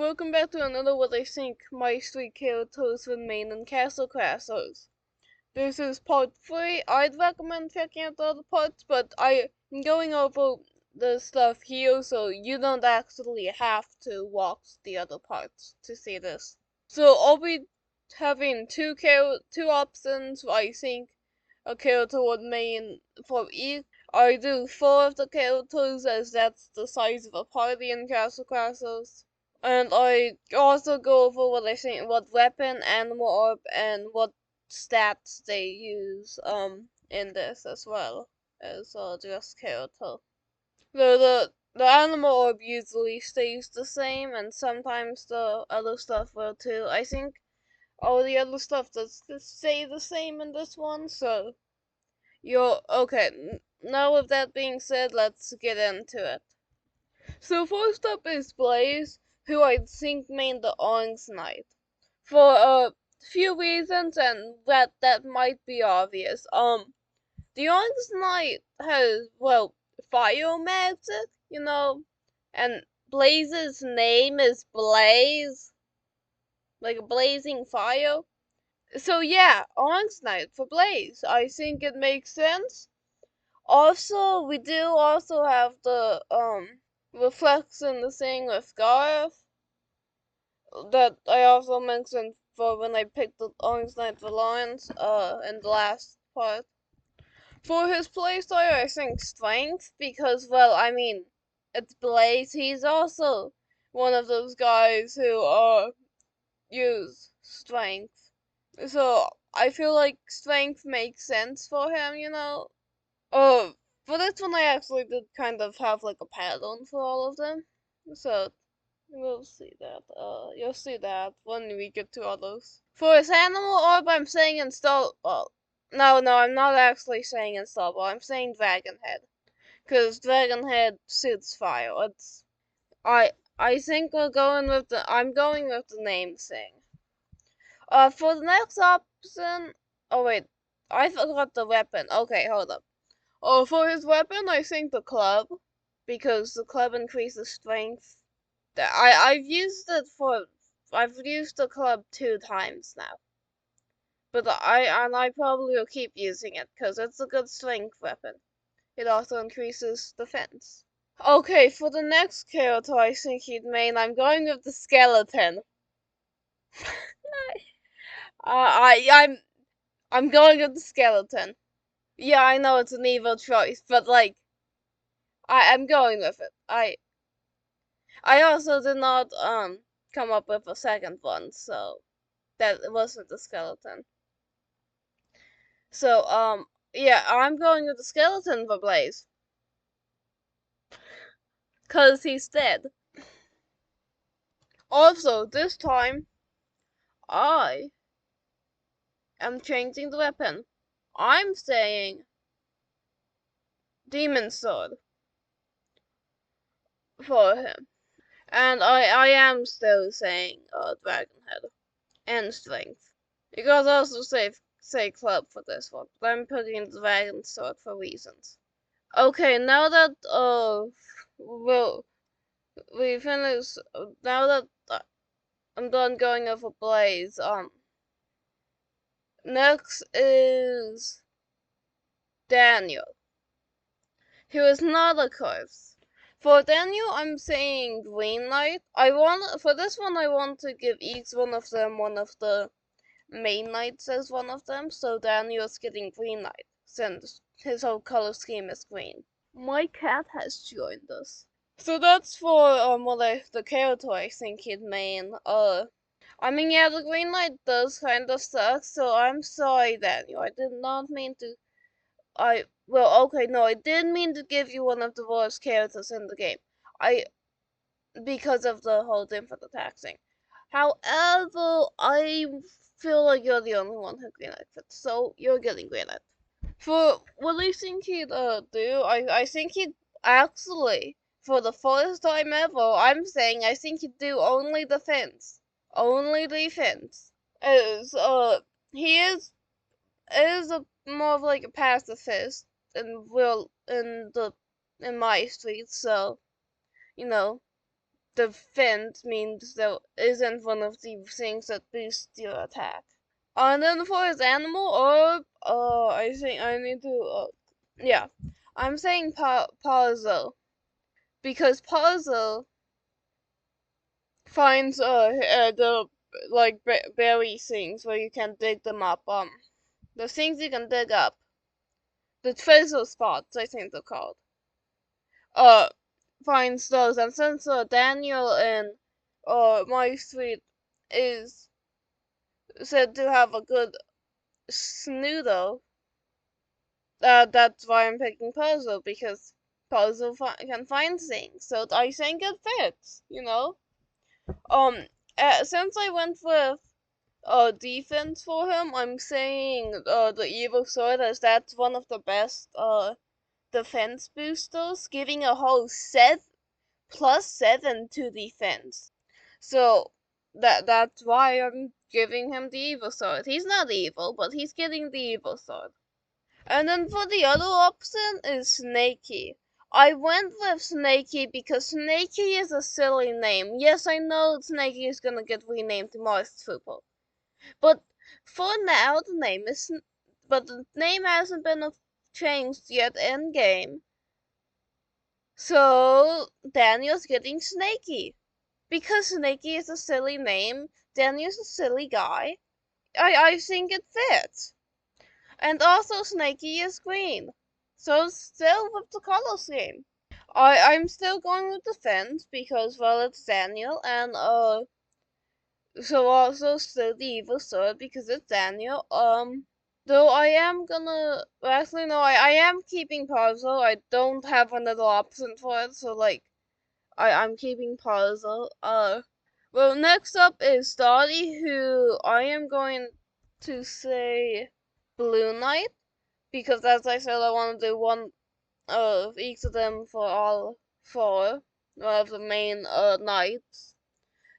welcome back to another what I think Mystreet characters with main and castle crashers. This is part 3. I'd recommend checking out the other parts, but I'm going over the stuff here so you don't actually have to watch the other parts to see this. So I'll be having two options. I think a character would main for each. I do 4 of the characters as that's the size of a party in Castle Crashers. And I also go over what I think, what weapon, animal orb, and what stats they use in this as well as just character. Though the animal orb usually stays the same, and sometimes the other stuff will too. I think all the other stuff does stay the same in this one, so you're okay. Now with that being said, let's get into it. So first up is Blaze, who I think made the Orange Knight. For a few reasons, and that might be obvious. The Orange Knight has, well, fire magic, and Blaze's name is Blaze, like a blazing fire. So yeah, Orange Knight for Blaze. I think it makes sense. Also, we do also have the reflex in the thing with Gareth that I also mentioned for when I picked the Orange Knight Alliance in the last part. For his playstyle, I think strength because, well, I mean, it's Blaze. He's also one of those guys who use strength. So I feel like strength makes sense for him. Uh, for this one, I actually did kind of have like a pattern for all of them. So we'll see that. You'll see that when we get to others. For his animal orb, I'm saying install. Well, no, I'm not actually saying installable. I'm saying Dragon Head, cause Dragon Head suits fire. I think we're going with the. I'm going with the name thing. For the next option. Oh wait, I forgot the weapon. Okay, hold up. Oh, for his weapon, I think the club, because the club increases strength. I've used the club 2 times now, but I probably will keep using it because it's a good strength weapon. It also increases defense. Okay, for the next character I think he'd main, I'm going with the skeleton. I'm going with the skeleton. Yeah, I know it's an evil choice, but like I'm going with it. I also did not come up with a second one, so that wasn't the skeleton. So yeah, I'm going with the skeleton for Blaze. Cause he's dead. Also, this time I am changing the weapon. I'm saying Demon Sword for him. And I am still saying Dragon Head and Strength. You could also say Club for this one, but I'm putting Dragon Sword for reasons. Okay, now that well we finish. Now that I'm done going over Blaze. Next is Daniel, who is not a corpse. For Daniel, I'm saying Green Knight. For this one, I want to give each one of them one of the main knights as one of them. So Daniel's getting Green Knight since his whole color scheme is green. My cat has joined us. So that's for the character I think he'd main. I mean, yeah, the green light does kind of suck, so I'm sorry, Daniel. I did not mean to. Well, okay, no, I did mean to give you one of the worst characters in the game. Because of the whole thing for the taxing. However, I feel like you're the only one who green light fits, so you're getting green light. For what I think he'd do, I think he'd actually, for the first time ever, I'm saying I think he'd do only defense. Only defense. Is he is a more of like a pacifist and will in Mystreet, so defense means there isn't one of the things that boosts your attack. And then for his animal orb, I think I need to, yeah, I'm saying puzzle because puzzle finds the like berry things where you can dig them up. The things you can dig up, the treasure spots, I think they're called. Uh, finds those, and since Daniel and Mystreet is said to have a good snoodle, that's why I'm picking puzzle because puzzle can find things. So I think it fits, you know. Since I went with defense for him, I'm saying the evil sword as that's one of the best defense boosters, giving a whole +7 to defense. So that's why I'm giving him the evil sword. He's not evil, but he's getting the evil sword. And then for the other option is Snaky. I went with Snaky because Snaky is a silly name. Yes, I know Snaky is gonna get renamed to Mystreet, but for now the name hasn't been changed yet in game. So Daniel's getting Snaky. Because Snaky is a silly name, Daniel's a silly guy. I think it fits. And also Snaky is green. So still with the color scheme. I'm still going with defense because well it's Daniel and so also still the evil sword because it's Daniel. Though I am gonna actually no, I am keeping puzzle. I don't have another option for it, so like I'm keeping puzzle. Well next up is Dottie, who I am going to say Blue Knight because as I said I want to do one of each of them for all four of the main knights.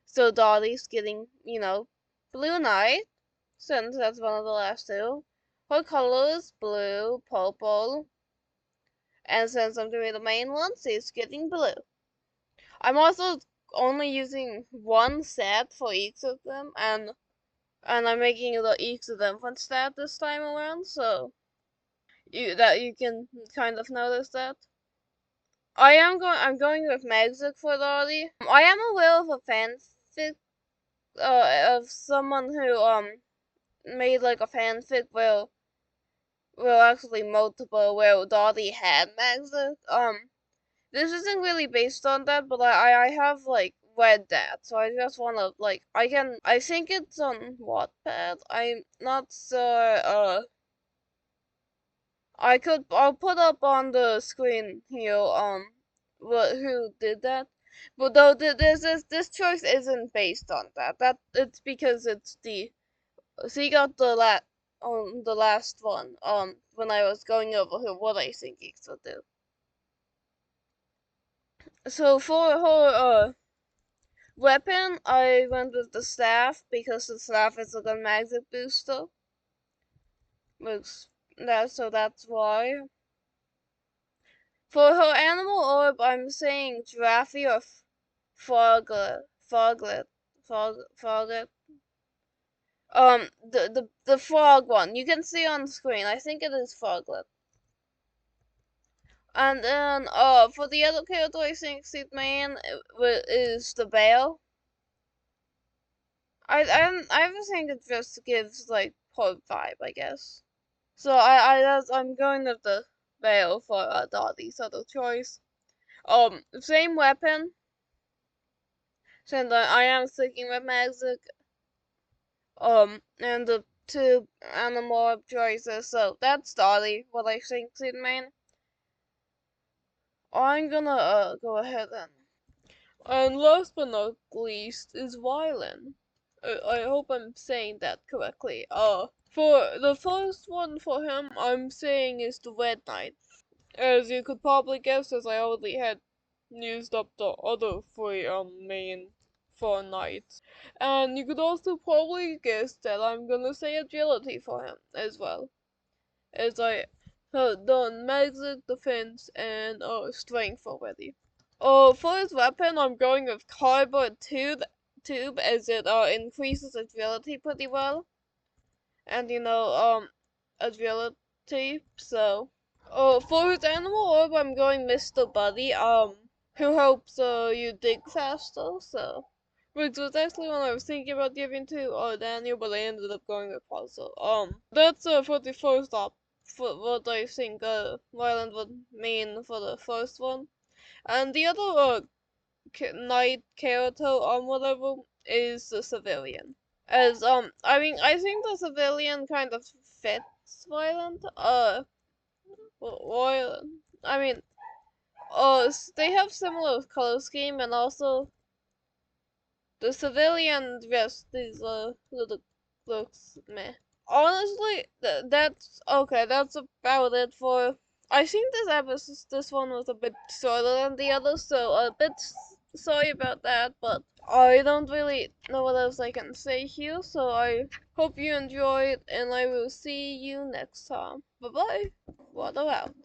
So Dottie's getting, Blue Knight, since that's one of the last two. Her color is blue, purple, and since I'm doing the main one, she's getting blue. I'm also only using one set for each of them, and I'm making each of them one stat this time around, so you can kind of notice that. I'm going with Magic for Lottie. I am aware of a fanfic of someone who made like a fanfic where actually multiple where Dottie had Magic. This isn't really based on that, but I have like read that, so I just wanna like I think it's on Wattpad. I'm not sure I'll put up on the screen here who did that. But though this choice isn't based on that. It's because it's the so you got the last one when I was going over what I think he should do. So for her weapon I went with the staff because the staff is a good magic booster. That's why. For her animal orb, I'm saying giraffe or froglet, froglet, froglet. The frog one. You can see on the screen. I think it is froglet. And then for the other character, I think Seed Man is the bear. I think it just gives like 0.5, I guess. So I'm going with the bear for Dottie's other choice. Same weapon. Since I am sticking with magic. And the two animal choices. So that's Dottie, what I think Seed Man. I'm gonna go ahead and last but not least is Wylan. I hope I'm saying that correctly. For the first one for him, I'm saying is the Red Knight. As you could probably guess, as I already had used up the other three main four knights. And you could also probably guess that I'm gonna say agility for him as well. As I have done magic, defense, and strength already. Oh, for his weapon, I'm going with cardboard tube as it increases agility pretty well, and agility. So, for his animal orb, I'm going Mr. Buddy, who helps you dig faster. So, which was actually what I was thinking about giving to Daniel, but I ended up going with Puzzle. That's for the first op. For what I think Ryland would mean for the first one. And the other knight character whatever is the civilian. As I mean I think the civilian kind of fits Violent. Royal. I mean they have similar color scheme, and also the civilian dress is little looks meh. Honestly, that's okay. That's about it for. I think this one was a bit shorter than the others, so a bit sorry about that. But I don't really know what else I can say here, so I hope you enjoyed, and I will see you next time. Bye bye. Water out.